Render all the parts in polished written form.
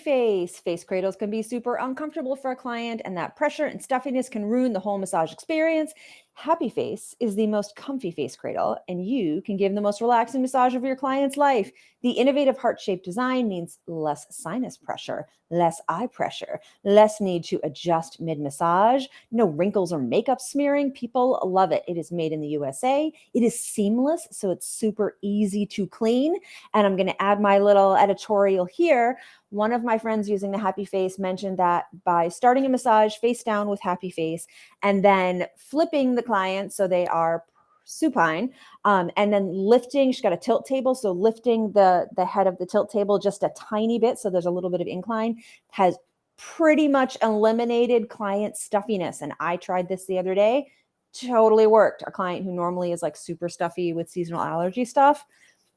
Face cradles can be super uncomfortable for a client, and that pressure and stuffiness can ruin the whole massage experience. Happy Face is the most comfy face cradle, and you can give the most relaxing massage of your client's life. The innovative heart-shaped design means less sinus pressure, less eye pressure, less need to adjust mid-massage, no wrinkles or makeup smearing. People love it. It is made in the USA. It is seamless, so it's super easy to clean. And I'm going to add my little editorial here. One of my friends using the Happy Face mentioned that by starting a massage face down with Happy Face and then flipping the client so they are supine, and then lifting, she's got a tilt table, so lifting the head of the tilt table just a tiny bit, so there's a little bit of incline, has pretty much eliminated client stuffiness. And I tried this the other day, totally worked. A client who normally is like super stuffy with seasonal allergy stuff,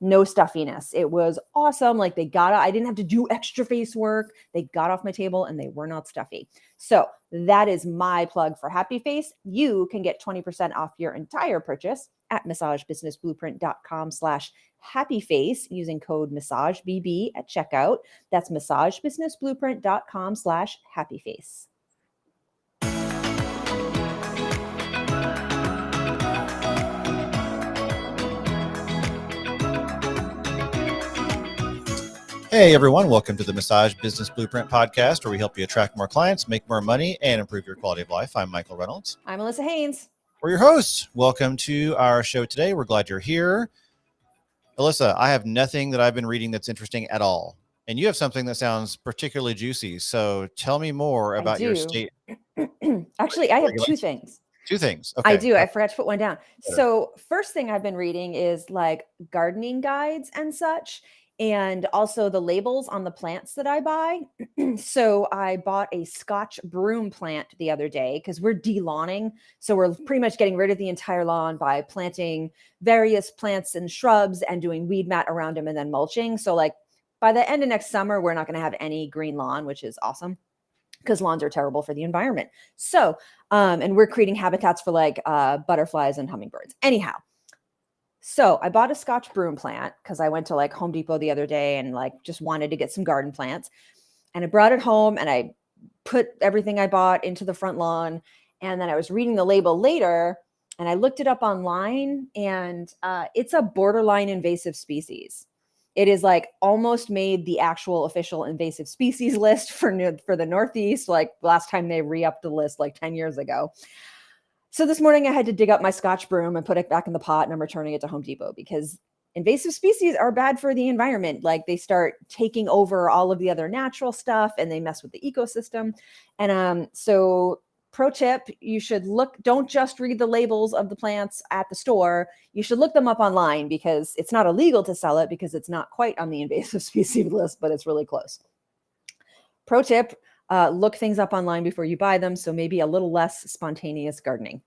no stuffiness. It was awesome. Like I didn't have to do extra face work. They got off my table and they were not stuffy. So that is my plug for Happy Face. You can get 20% off your entire purchase at massagebusinessblueprint.com/happyface using code MassageBB at checkout. That's massagebusinessblueprint.com/happyface. Hey everyone, welcome to the Massage Business Blueprint podcast, where we help you attract more clients, make more money, and improve your quality of life. I'm Michael Reynolds. I'm Melissa Haynes. We're your hosts. Welcome to our show today. We're glad you're here. Alyssa, I have nothing that I've been reading that's interesting at all. And you have something that sounds particularly juicy. So tell me more about your state. Actually, I have two things. Two things. Okay. I do. I forgot to put one down. So first thing I've been reading is like gardening guides and such, and also the labels on the plants that I buy. So I bought a Scotch broom plant the other day because we're de-lawning. So we're pretty much getting rid of the entire lawn by planting various plants and shrubs and doing weed mat around them and then mulching. So like by the end of next summer, we're not going to have any green lawn, which is awesome because lawns are terrible for the environment. So, and we're creating habitats for like butterflies and hummingbirds. Anyhow, so I bought a Scotch broom plant because I went to like Home Depot the other day and like just wanted to get some garden plants. And I brought it home and I put everything I bought into the front lawn. And then I was reading the label later and I looked it up online, and it's a borderline invasive species. It is like almost made the actual official invasive species list for the Northeast. Like last time they re-upped the list like 10 years ago. So this morning I had to dig up my Scotch broom and put it back in the pot, and I'm returning it to Home Depot because invasive species are bad for the environment. Like they start taking over all of the other natural stuff and they mess with the ecosystem. And so pro tip, you should don't just read the labels of the plants at the store. You should look them up online because it's not illegal to sell it because it's not quite on the invasive species list, but it's really close. Pro tip, look things up online before you buy them. So maybe a little less spontaneous gardening.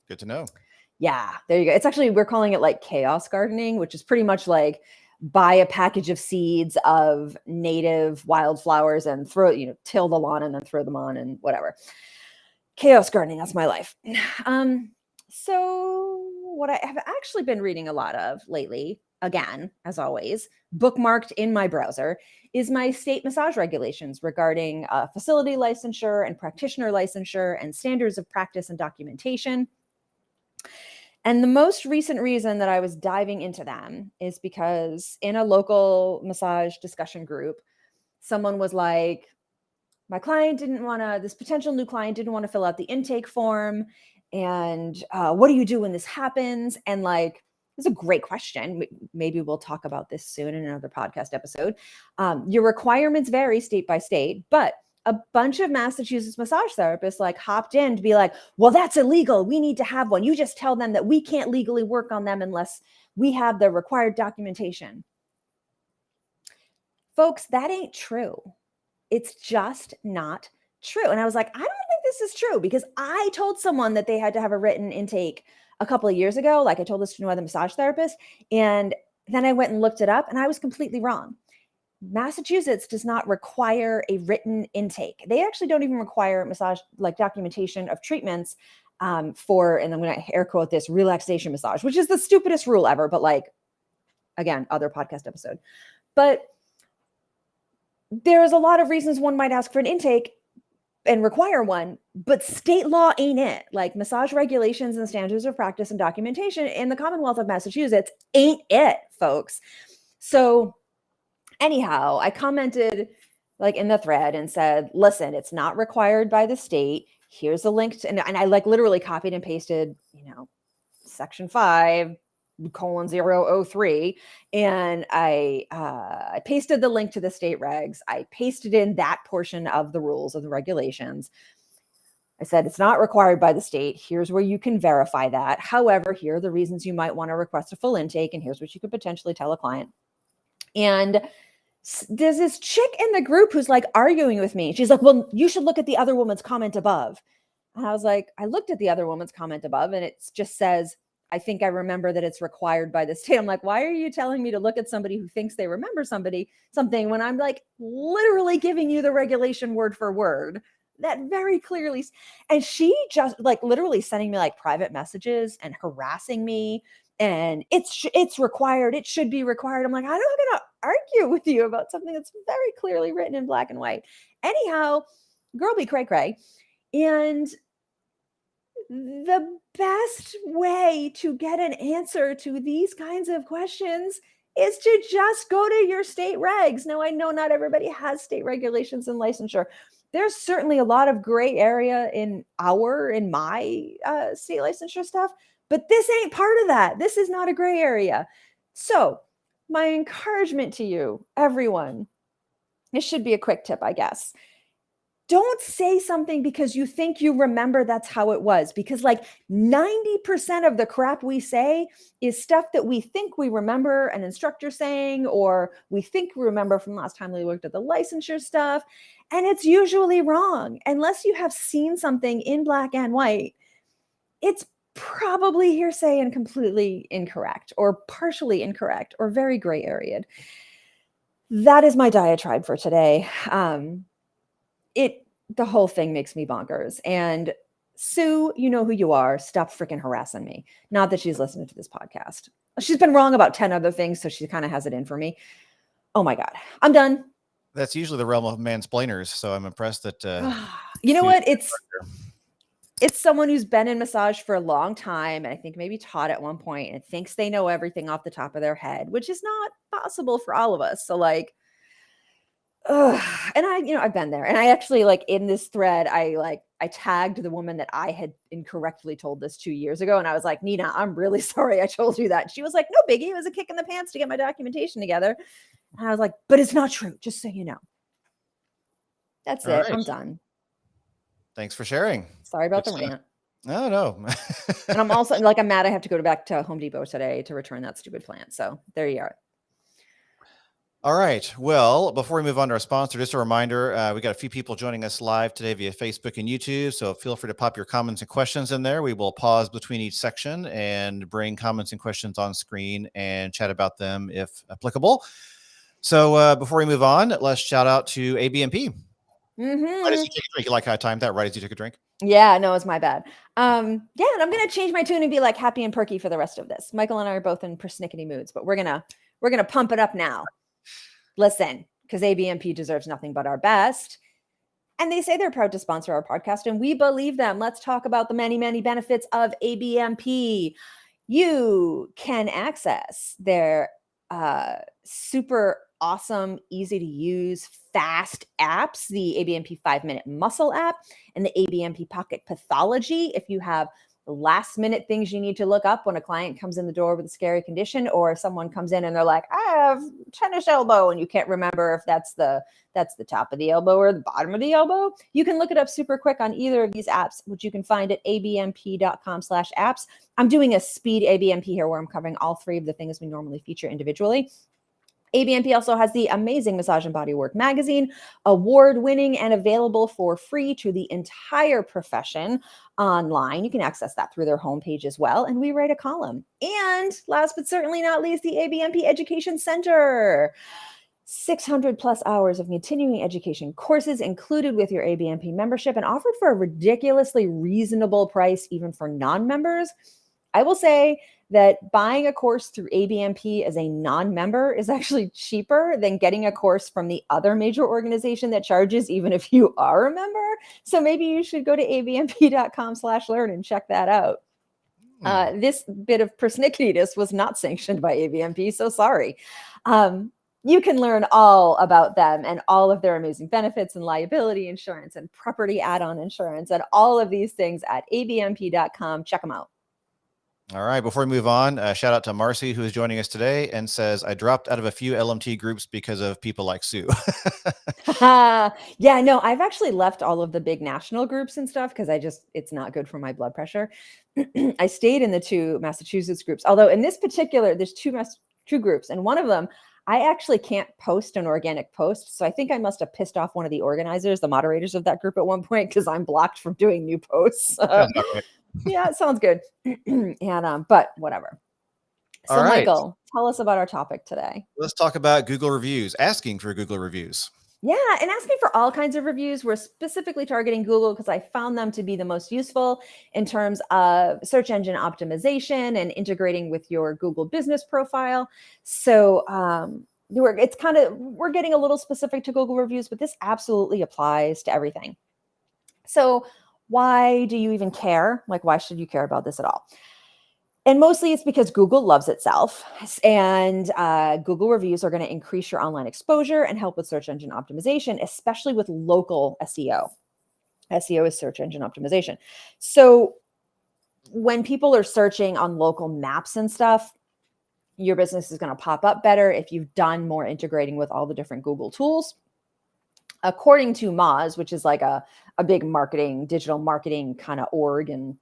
Good to know. Yeah, there you go. It's actually, we're calling it like chaos gardening, which is pretty much like buy a package of seeds of native wildflowers and till the lawn and then throw them on and whatever. Chaos gardening, that's my life. So what I have actually been reading a lot of lately, again, as always, bookmarked in my browser, is my state massage regulations regarding facility licensure and practitioner licensure and standards of practice and documentation. And the most recent reason that I was diving into them is because in a local massage discussion group, someone was like, this potential new client didn't want to fill out the intake form. And what do you do when this happens? And like, it's a great question. Maybe we'll talk about this soon in another podcast episode. Your requirements vary state by state, but a bunch of Massachusetts massage therapists like hopped in to be like, well, that's illegal. We need to have one. You just tell them that we can't legally work on them unless we have the required documentation. Folks, that ain't true. It's just not true. And I was like, I don't think this is true because I told someone that they had to have a written intake a couple of years ago. Like I told this to another massage therapist. And then I went and looked it up and I was completely wrong. Massachusetts does not require a written intake. They actually don't even require massage like documentation of treatments for, and I'm going to air quote this, relaxation massage, which is the stupidest rule ever. But like, again, other podcast episode. But there's a lot of reasons one might ask for an intake and require one, but state law ain't it. Like massage regulations and standards of practice and documentation in the Commonwealth of Massachusetts ain't it, folks. So anyhow, I commented like in the thread and said, listen, it's not required by the state. Here's a link to, and I like literally copied and pasted, section 5:003. And I pasted the link to the state regs. I pasted in that portion of the rules of the regulations. I said, it's not required by the state. Here's where you can verify that. However, here are the reasons you might want to request a full intake. And here's what you could potentially tell a client. And there's this chick in the group who's like arguing with me. She's like, well, you should look at the other woman's comment above. And I was like, I looked at the other woman's comment above and it just says, I think I remember that it's required by the state. I'm like, why are you telling me to look at somebody who thinks they remember something when I'm like literally giving you the regulation word for word that very clearly. And she just like literally sending me like private messages and harassing me. And it's required. It should be required. I'm like, I'm not going to argue with you about something that's very clearly written in black and white. Anyhow, girl be cray cray. And the best way to get an answer to these kinds of questions is to just go to your state regs. Now, I know not everybody has state regulations and licensure. There's certainly a lot of gray area in my state licensure stuff, but this ain't part of that. This is not a gray area. So my encouragement to you, everyone, this should be a quick tip, I guess. Don't say something because you think you remember that's how it was, because like 90% of the crap we say is stuff that we think we remember an instructor saying, or we think we remember from last time we looked at the licensure stuff. And it's usually wrong. Unless you have seen something in black and white, it's probably hearsay and completely incorrect or partially incorrect or very gray area. That is my diatribe for today. The whole thing makes me bonkers. And Sue, you know who you are. Stop freaking harassing me. Not that she's listening to this podcast. She's been wrong about 10 other things, so she kind of has it in for me. Oh my God. I'm done. That's usually the realm of mansplainers. So I'm impressed that you know what? It's someone who's been in massage for a long time, and I think maybe taught at one point and thinks they know everything off the top of their head, which is not possible for all of us. So like, and I've been there. And I actually like in this thread, I tagged the woman that I had incorrectly told this 2 years ago. And I was like, Nina, I'm really sorry I told you that. She was like, no biggie. It was a kick in the pants to get my documentation together. And I was like, but it's not true. Just so you know. That's it. Right. I'm done. Thanks for sharing. Sorry about the rant. No. And I'm also like, I'm mad I have to go back to Home Depot today to return that stupid plant. So there you are. All right. Well, before we move on to our sponsor, just a reminder, we got a few people joining us live today via Facebook and YouTube. So feel free to pop your comments and questions in there. We will pause between each section and bring comments and questions on screen and chat about them if applicable. So before we move on, let's shout out to ABMP. Right as you take a drink. You like how I timed that? Right as you took a drink? Yeah, no, it's my bad. Yeah, and I'm going to change my tune and be like happy and perky for the rest of this. Michael and I are both in persnickety moods, but we're going to pump it up now. Listen, because ABMP deserves nothing but our best. And they say they're proud to sponsor our podcast, and we believe them. Let's talk about the many, many benefits of ABMP. You can access their super awesome, easy to use, fast apps, the ABMP 5-Minute Muscle app and the ABMP Pocket Pathology. If you have last minute things you need to look up when a client comes in the door with a scary condition, or someone comes in and they're like, I have tennis elbow, and you can't remember if that's the top of the elbow or the bottom of the elbow, you can look it up super quick on either of these apps, which you can find at abmp.com/apps. I'm doing a speed ABMP here where I'm covering all three of the things we normally feature individually. ABMP also has the amazing Massage and Bodywork magazine, award-winning and available for free to the entire profession online. You can access that through their homepage as well, and we write a column. And last but certainly not least, the ABMP Education Center. 600 plus hours of continuing education courses included with your ABMP membership and offered for a ridiculously reasonable price, even for non-members. I will say that buying a course through ABMP as a non-member is actually cheaper than getting a course from the other major organization that charges, even if you are a member. So maybe you should go to abmp.com/learn and check that out. This bit of persnickety was not sanctioned by ABMP, so sorry. You can learn all about them and all of their amazing benefits and liability insurance and property add-on insurance and all of these things at abmp.com. Check them out. All right. Before we move on, shout out to Marcy, who is joining us today and says, I dropped out of a few LMT groups because of people like Sue. Yeah, no, I've actually left all of the big national groups and stuff because it's not good for my blood pressure. I stayed in the 2 Massachusetts groups, although in this particular, there's two groups, and one of them, I actually can't post an organic post. So I think I must have pissed off one of the organizers, the moderators of that group at one point, because I'm blocked from doing new posts. Sounds about right. Yeah, it sounds good. And but whatever. So All right. Michael, tell us about our topic today. Let's talk about Google reviews, asking for Google reviews. Yeah, and asking for all kinds of reviews. We're specifically targeting Google because I found them to be the most useful in terms of search engine optimization and integrating with your Google business profile. So we're getting a little specific to Google reviews, but this absolutely applies to everything. So why do you even care? Like, why should you care about this at all? And mostly it's because Google loves itself, and Google reviews are going to increase your online exposure and help with search engine optimization, especially with local SEO. SEO is search engine optimization. So when people are searching on local maps and stuff, your business is going to pop up better if you've done more integrating with all the different Google tools. According to Moz, which is like a big digital marketing kind of org and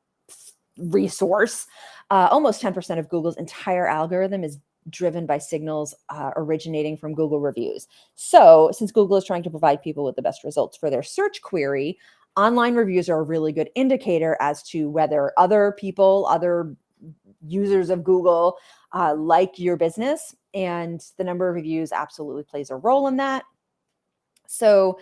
resource, almost 10% of Google's entire algorithm is driven by signals originating from Google reviews. So since Google is trying to provide people with the best results for their search query, online reviews are a really good indicator as to whether other users of Google like your business, and the number of reviews absolutely plays a role in that. So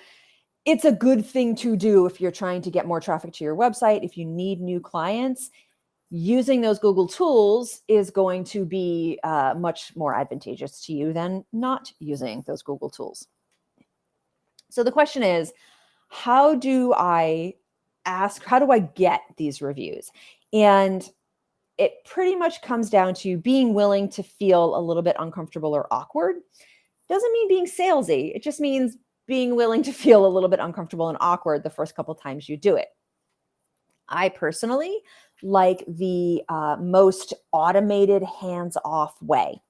it's a good thing to do if you're trying to get more traffic to your website. If you need new clients, using those Google tools is going to be much more advantageous to you than not using those Google tools. So the question is, how do I get these reviews? And it pretty much comes down to being willing to feel a little bit uncomfortable or awkward. Doesn't mean being salesy. It just means being willing to feel a little bit uncomfortable and awkward the first couple times you do it. I personally like the most automated, hands-off way,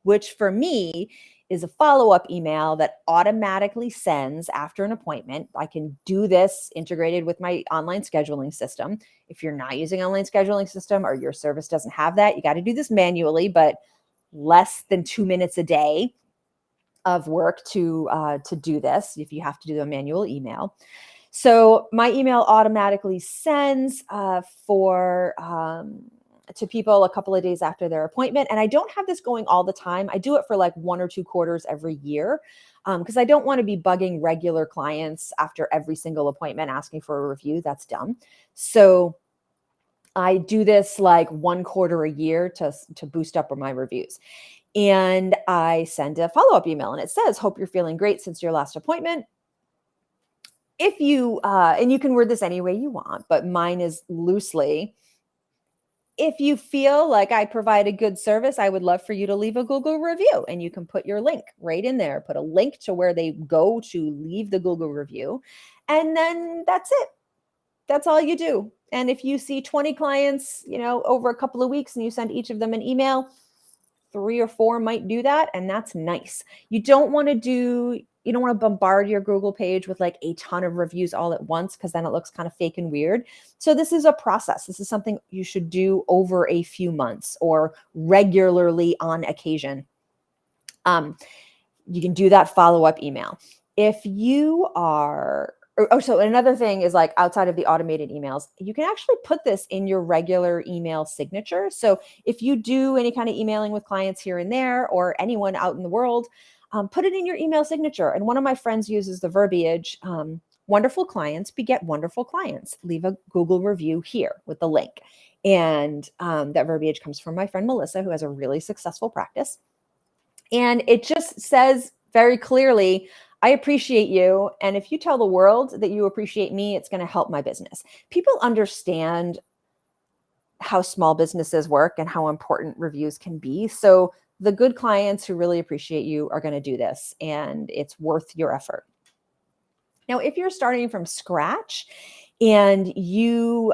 which for me is a follow-up email that automatically sends after an appointment. I can do this integrated with my online scheduling system. If you're not using online scheduling system or your service doesn't have that, you got to do this manually, but less than 2 minutes a day of work to do this if you have to do a manual email. So my email automatically sends to people a couple of days after their appointment. And I don't have this going all the time. I do it for like 1 or 2 quarters every year because I don't want to be bugging regular clients after every single appointment asking for a review. That's dumb. So I do this like 1 quarter a year to boost up my reviews. And I send a follow-up email and it says, hope you're feeling great since your last appointment. If you, and you can word this any way you want, but mine is loosely, if you feel like I provide a good service, I would love for you to leave a Google review, and you can put your link right in there, put a link to where they go to leave the Google review. And then that's it. That's all you do. And if you see 20 clients, over a couple of weeks and you send each of them an email, 3 or 4 might do that. And that's nice. You don't want to bombard your Google page with like a ton of reviews all at once, because then it looks kind of fake and weird. So this is a process. This is something you should do over a few months or regularly on occasion. You can do that follow-up email. If you are, so another thing is, like, outside of the automated emails, you can actually put this in your regular email signature. So if you do any kind of emailing with clients here and there, or anyone out in the world, put it in your email signature. And one of my friends uses the verbiage, wonderful clients beget wonderful clients. Leave a Google review here with the link. And that verbiage comes from my friend Melissa, who has a really successful practice. And it just says very clearly, I appreciate you. And if you tell the world that you appreciate me, it's going to help my business. People understand how small businesses work and how important reviews can be. So the good clients who really appreciate you are going to do this, and it's worth your effort. Now, if you're starting from scratch and you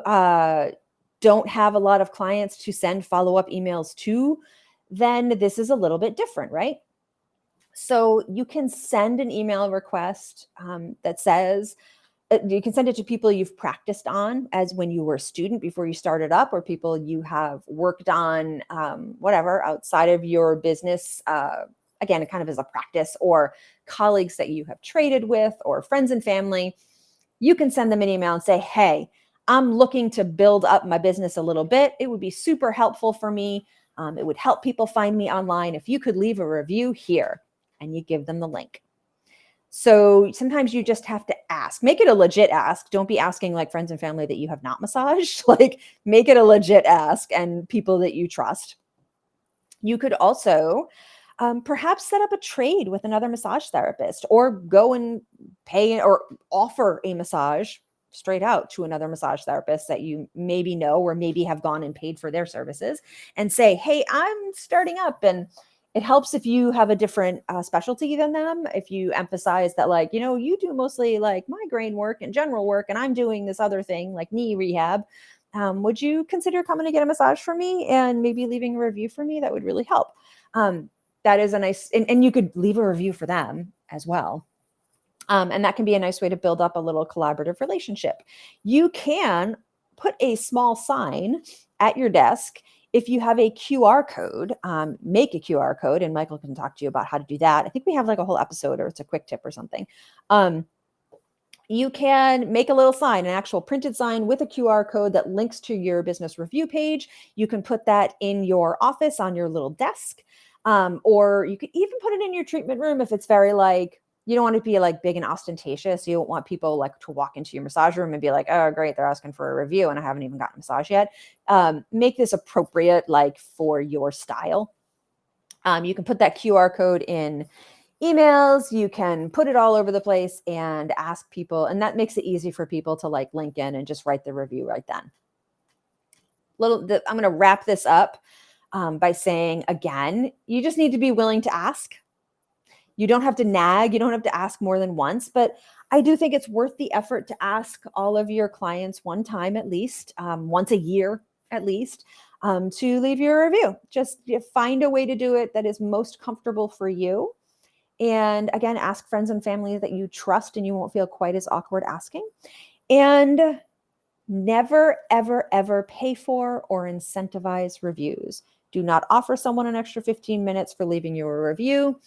don't have a lot of clients to send follow-up emails to, then this is a little bit different, right? So you can send an email request that says, you can send it to people you've practiced on as when you were a student before you started up, or people you have worked on, whatever, outside of your business, again, kind of as a practice, or colleagues that you have traded with, or friends and family. You can send them an email and say, hey, I'm looking to build up my business a little bit. It would be super helpful for me. It would help people find me online if you could leave a review here, and you give them the link. So sometimes you just have to ask, make it a legit ask. Don't be asking like friends and family that you have not massaged, like make it a legit ask and people that you trust. You could also perhaps set up a trade with another massage therapist, or go and pay or offer a massage straight out to another massage therapist that you maybe know, or maybe have gone and paid for their services, and say, hey, I'm starting up, and it helps if you have a different specialty than them. If you emphasize that, like, you do mostly like migraine work and general work, and I'm doing this other thing like knee rehab. Would you consider coming to get a massage from me and maybe leaving a review for me? That would really help. That is a nice, and you could leave a review for them as well. And that can be a nice way to build up a little collaborative relationship. You can put a small sign at your desk. If you have a QR code, make a QR code, and Michael can talk to you about how to do that. I think we have like a whole episode, or it's a quick tip or something. You can make a little sign, an actual printed sign with a QR code that links to your business review page. You can put that in your office on your little desk, or you could even put it in your treatment room if it's very like, you don't want to be like big and ostentatious. You don't want people like to walk into your massage room and be like, oh, great, they're asking for a review and I haven't even gotten a massage yet. Make this appropriate, like for your style. You can put that QR code in emails. You can put it all over the place and ask people. And that makes it easy for people to like link in and just write the review right then. I'm going to wrap this up by saying, again, you just need to be willing to ask. You don't have to nag. You don't have to ask more than once, but I do think it's worth the effort to ask all of your clients one time at least, once a year at least, to leave your review. Just find a way to do it that is most comfortable for you. And again, ask friends and family that you trust, and you won't feel quite as awkward asking. And never, ever, ever pay for or incentivize reviews. Do not offer someone an extra 15 minutes for leaving you a review.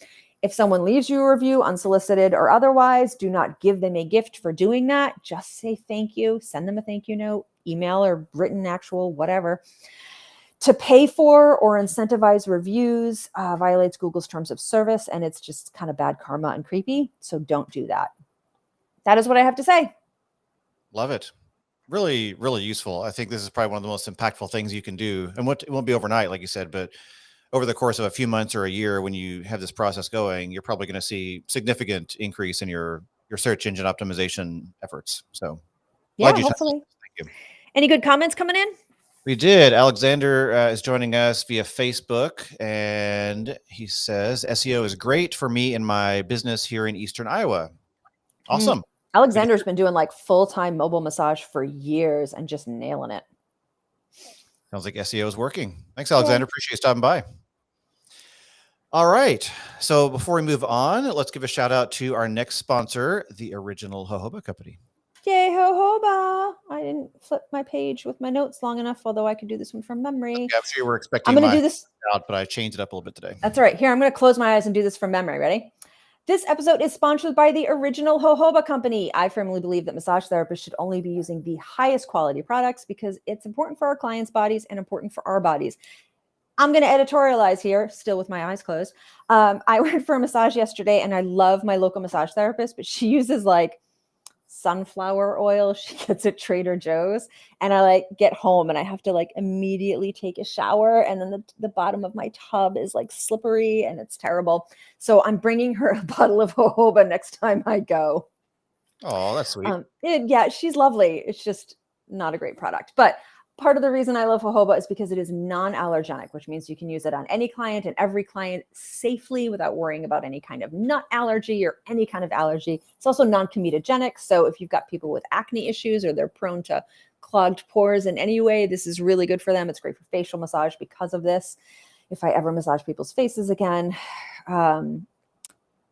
If someone leaves you a review, unsolicited or otherwise, do not give them a gift for doing that. Just say thank you. Send them a thank you note, email or written, actual, whatever. To pay for or incentivize reviews violates Google's terms of service, and it's just kind of bad karma and creepy. So don't do that. That is what I have to say. Love it. Really, really useful. I think this is probably one of the most impactful things you can do. And it won't be overnight, like you said, but over the course of a few months or a year, when you have this process going, you're probably going to see significant increase in your search engine optimization efforts. So yeah, hopefully. Thank you. Any good comments coming in? We did. Alexander is joining us via Facebook, and he says, SEO is great for me in my business here in Eastern Iowa. Awesome. Alexander's been doing like full-time mobile massage for years and just nailing it. Sounds like SEO is working. Thanks, Alexander. Yeah. Appreciate you stopping by. All right. So before we move on, let's give a shout out to our next sponsor, the Original Jojoba Company. Yay, jojoba. I didn't flip my page with my notes long enough, although I could do this one from memory. Yeah, I'm sure you were expecting I'm going to do this out, but I changed it up a little bit today. That's all right. Here, I'm going to close my eyes and do this from memory. Ready? This episode is sponsored by the Original Jojoba Company. I firmly believe that massage therapists should only be using the highest quality products because it's important for our clients' bodies and important for our bodies. I'm going to editorialize here, still with my eyes closed. I went for a massage yesterday, and I love my local massage therapist, but she uses like sunflower oil she gets at Trader Joe's. And I like get home and I have to like immediately take a shower. And then the bottom of my tub is like slippery and it's terrible. So I'm bringing her a bottle of jojoba next time I go. Oh, that's sweet. Yeah, she's lovely. It's just not a great product. But part of the reason I love jojoba is because it is non-allergenic, which means you can use it on any client and every client safely without worrying about any kind of nut allergy or any kind of allergy. It's also non-comedogenic. So if you've got people with acne issues or they're prone to clogged pores in any way, this is really good for them. It's great for facial massage because of this. If I ever massage people's faces again.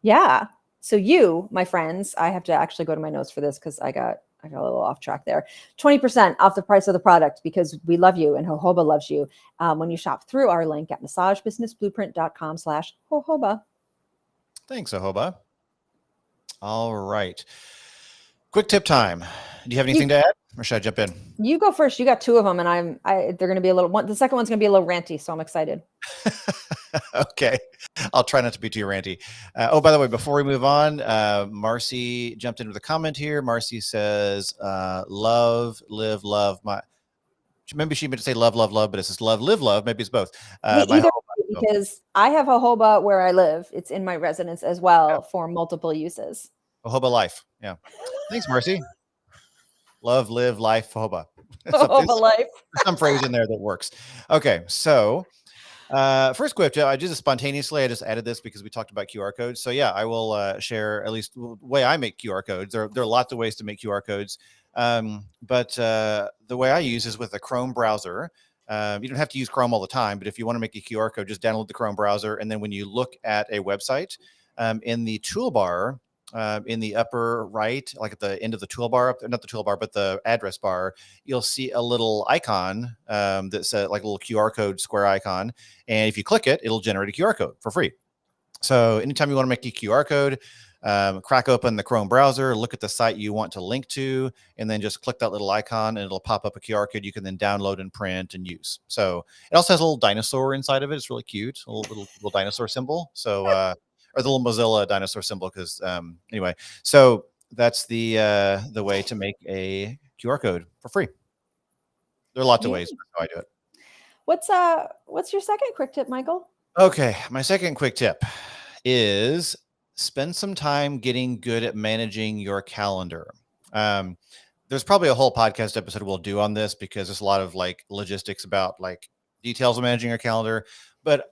Yeah. So you, my friends, I have to actually go to my notes for this because I got a little off track there. 20% off the price of the product because we love you and jojoba loves you when you shop through our link at massagebusinessblueprint.com/jojoba. Thanks, jojoba. All right. Quick tip time. Do you have anything to add, or should I jump in? You go first. You got two of them, and they're going to be a little. The second one's going to be a little ranty, so I'm excited. Okay, I'll try not to be too ranty. Oh, by the way, before we move on, Marcy jumped into the comment here. Marcy says, "Love, live, love." Maybe she meant to say love, love, love, but it says love, live, love. Maybe it's both. Either because I have jojoba where I live. It's in my residence as well for multiple uses. Jojoba life. Yeah. Thanks, Marcy. Love, live, life, jojoba. Jojoba life. Some phrase in there that works. Okay, so first quick, I just spontaneously, I just added this because we talked about QR codes. So yeah, I will share at least the way I make QR codes. There are lots of ways to make QR codes. But the way I use is with the Chrome browser. You don't have to use Chrome all the time, but if you want to make a QR code, just download the Chrome browser. And then when you look at a website, in the toolbar, in the upper right, like at the end of the toolbar, not the toolbar, but the address bar, you'll see a little icon that says like a little QR code square icon. And if you click it, it'll generate a QR code for free. So anytime you want to make a QR code, crack open the Chrome browser, look at the site you want to link to, and then just click that little icon and it'll pop up a QR code you can then download and print and use. So it also has a little dinosaur inside of it. It's really cute, a little dinosaur symbol. So or the little Mozilla dinosaur symbol, because anyway, so that's the way to make a QR code for free. There are lots of ways. That's how I do it. What's your second quick tip, Michael? Okay, my second quick tip is spend some time getting good at managing your calendar. There's probably a whole podcast episode we'll do on this because there's a lot of like logistics about like details of managing your calendar. But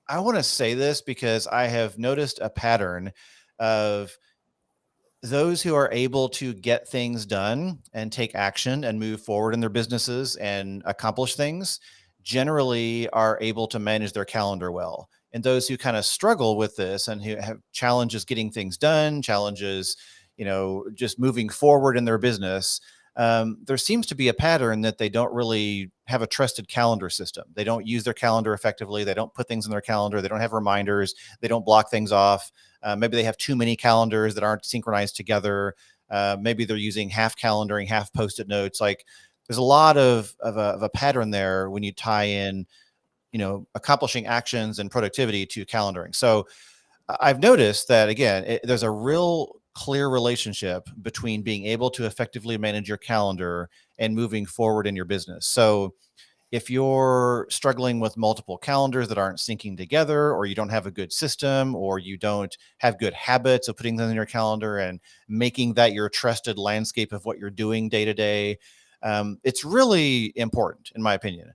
I want to say this because I have noticed a pattern of those who are able to get things done and take action and move forward in their businesses and accomplish things generally are able to manage their calendar well. And those who kind of struggle with this and who have challenges getting things done, challenges, just moving forward in their business, there seems to be a pattern that they don't really have a trusted calendar system. They don't use their calendar effectively. They don't put things in their calendar. They don't have reminders. They don't block things off. Maybe they have too many calendars that aren't synchronized together. Maybe they're using half calendaring, half Post-it notes. Like there's a lot of a pattern there when you tie in, accomplishing actions and productivity to calendaring. So I've noticed that, again, there's a real clear relationship between being able to effectively manage your calendar and moving forward in your business. So if you're struggling with multiple calendars that aren't syncing together, or you don't have a good system, or you don't have good habits of putting them in your calendar and making that your trusted landscape of what you're doing day to day, it's really important, in my opinion.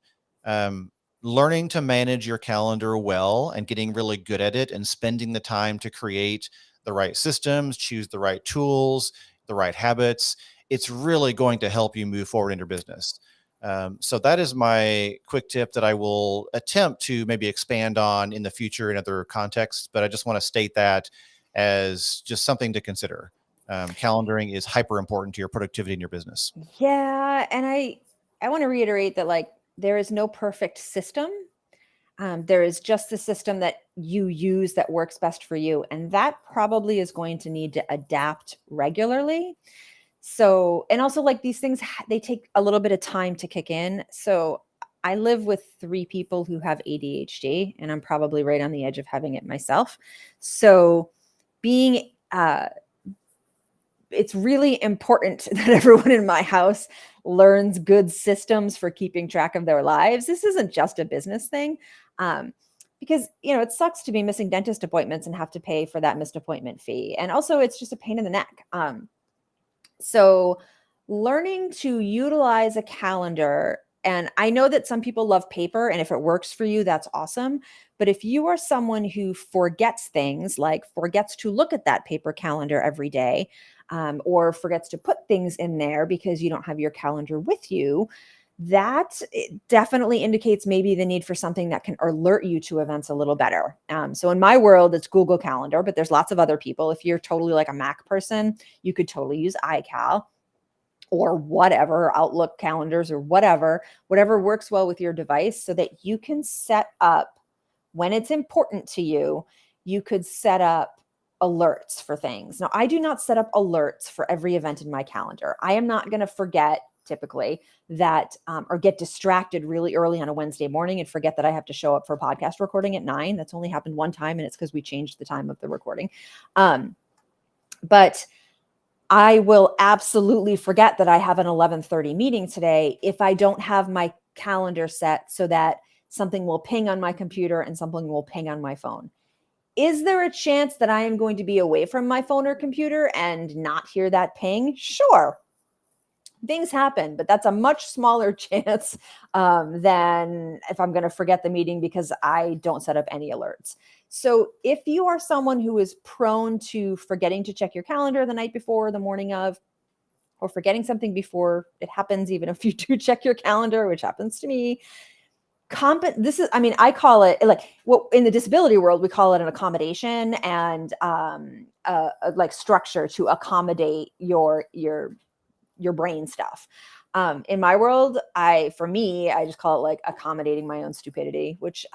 Learning to manage your calendar well and getting really good at it and spending the time to create the right systems, choose the right tools, the right habits, it's really going to help you move forward in your business. So that is my quick tip that I will attempt to maybe expand on in the future in other contexts, but I just want to state that as just something to consider. Calendaring is hyper important to your productivity in your business. Yeah. And I want to reiterate that like there is no perfect system. There is just the system that you use that works best for you. And that probably is going to need to adapt regularly. So, and also like these things, they take a little bit of time to kick in. So I live with 3 people who have ADHD, and I'm probably right on the edge of having it myself. So being it's really important that everyone in my house learns good systems for keeping track of their lives. This isn't just a business thing. Because, it sucks to be missing dentist appointments and have to pay for that missed appointment fee. And also it's just a pain in the neck. So learning to utilize a calendar, and I know that some people love paper, and if it works for you, that's awesome. But if you are someone who forgets things, like forgets to look at that paper calendar every day, or forgets to put things in there because you don't have your calendar with you, that definitely indicates maybe the need for something that can alert you to events a little better. So in my world, it's Google Calendar, but there's lots of other people. If you're totally like a Mac person, you could totally use iCal or whatever, Outlook calendars or whatever works well with your device, so that you can set up, when it's important to you, you could set up alerts for things. Now, I do not set up alerts for every event in my calendar. I am not going to forget typically that, or get distracted really early on a Wednesday morning and forget that I have to show up for podcast recording at 9. That's only happened one time, and it's because we changed the time of the recording. But I will absolutely forget that I have an 11:30 meeting today if I don't have my calendar set so that something will ping on my computer and something will ping on my phone. Is there a chance that I am going to be away from my phone or computer and not hear that ping? Sure. Things happen, but that's a much smaller chance than if I'm going to forget the meeting because I don't set up any alerts. So if you are someone who is prone to forgetting to check your calendar the night before, or the morning of, or forgetting something before it happens, even if you do check your calendar, which happens to me, I call it, like, what in the disability world, we call it an accommodation, and like structure to accommodate your brain stuff. In my world, I just call it like accommodating my own stupidity, which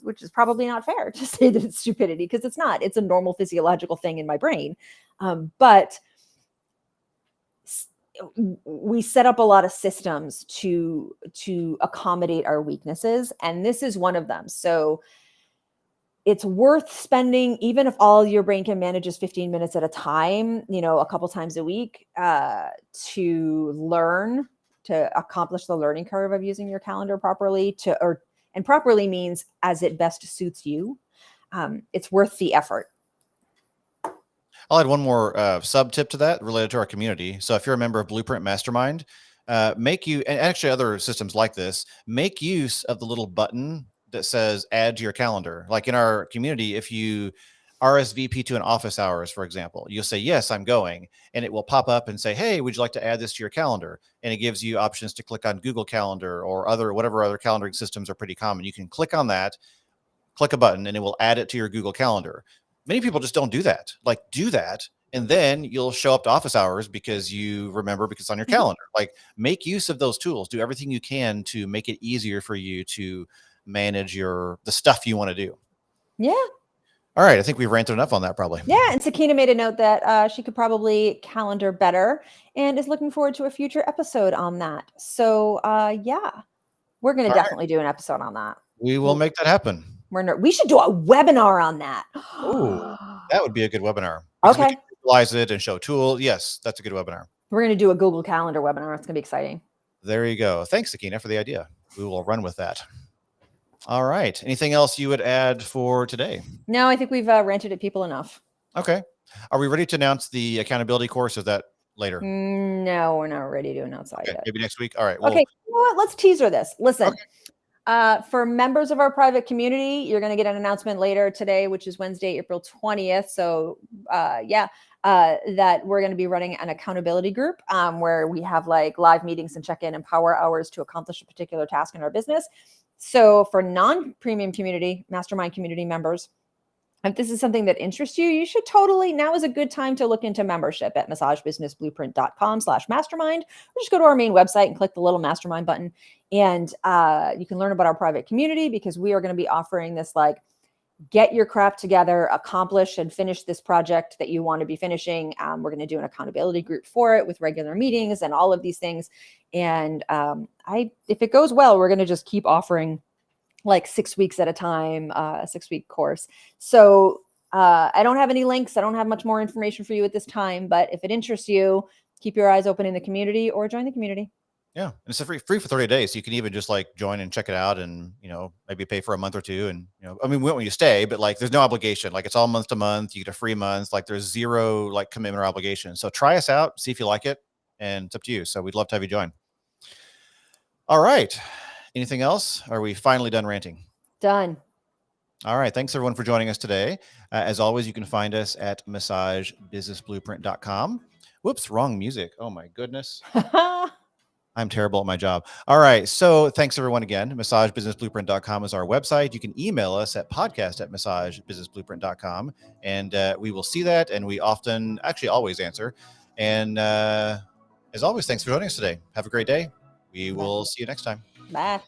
which is probably not fair to say that it's stupidity, because it's not. It's a normal physiological thing in my brain. But we set up a lot of systems to accommodate our weaknesses, and this is one of them. So it's worth spending, even if all your brain can manage is 15 minutes at a time, a couple times a week, to learn, to accomplish the learning curve of using your calendar properly, and properly means as it best suits you. It's worth the effort. I'll add one more sub tip to that related to our community. So if you're a member of Blueprint Mastermind, and actually other systems like this, make use of the little button that says add to your calendar. Like in our community, if you RSVP to an office hours, for example, you'll say, yes, I'm going, and it will pop up and say, hey, would you like to add this to your calendar? And it gives you options to click on Google Calendar or whatever other calendaring systems are pretty common. You can click on that, click a button, and it will add it to your Google Calendar. Many people just don't do that. Like, do that, and then you'll show up to office hours because you remember, because it's on your calendar. Like, make use of those tools. Do everything you can to make it easier for you to manage the stuff you want to do. Yeah. All right. I think we've ranted enough on that, probably. Yeah. And Sakina made a note that she could probably calendar better and is looking forward to a future episode on that. So yeah, we're going to definitely do an episode on that. We will make that happen. We should do a webinar on that. Oh, that would be a good webinar. Okay. We can utilize it and show tools. Yes, that's a good webinar. We're going to do a Google Calendar webinar. It's going to be exciting. There you go. Thanks, Sakina, for the idea. We will run with that. All right. Anything else you would add for today? No, I think we've ranted at people enough. Okay. Are we ready to announce the accountability course? Or is that later? No, we're not ready to announce that yet. Maybe next week. All right. Okay. You know what? Let's teaser this. Listen. Okay. For members of our private community, you're going to get an announcement later today, which is Wednesday, April 20th. So that we're going to be running an accountability group where we have like live meetings and check-in and power hours to accomplish a particular task in our business. So for non-premium community, mastermind community members, if this is something that interests you, you should now is a good time to look into membership at massagebusinessblueprint.com/mastermind, or just go to our main website and click the little mastermind button. And you can learn about our private community, because we are going to be offering this, like, get your crap together, accomplish and finish this project that you want to be finishing. We're going to do an accountability group for it with regular meetings and all of these things. And if it goes well, we're going to just keep offering like 6 weeks at a time, a 6-week course. So I don't have any links. I don't have much more information for you at this time, but if it interests you, keep your eyes open in the community or join the community. Yeah, and it's a free for 30 days. So you can even just like join and check it out, and maybe pay for a month or two. And I mean, when you stay, but like there's no obligation. Like it's all month to month. You get a free month. Like there's zero like commitment or obligation. So try us out, see if you like it, and it's up to you. So we'd love to have you join. All right. Anything else? Are we finally done ranting? Done. All right. Thanks everyone for joining us today. As always, you can find us at massagebusinessblueprint.com. Whoops, wrong music. Oh my goodness. I'm terrible at my job. All right. So thanks everyone again. Massagebusinessblueprint.com is our website. You can email us at podcast@massagebusinessblueprint.com, and we will see that. And we often, actually always answer. And as always, thanks for joining us today. Have a great day. We will see you next time. Bye.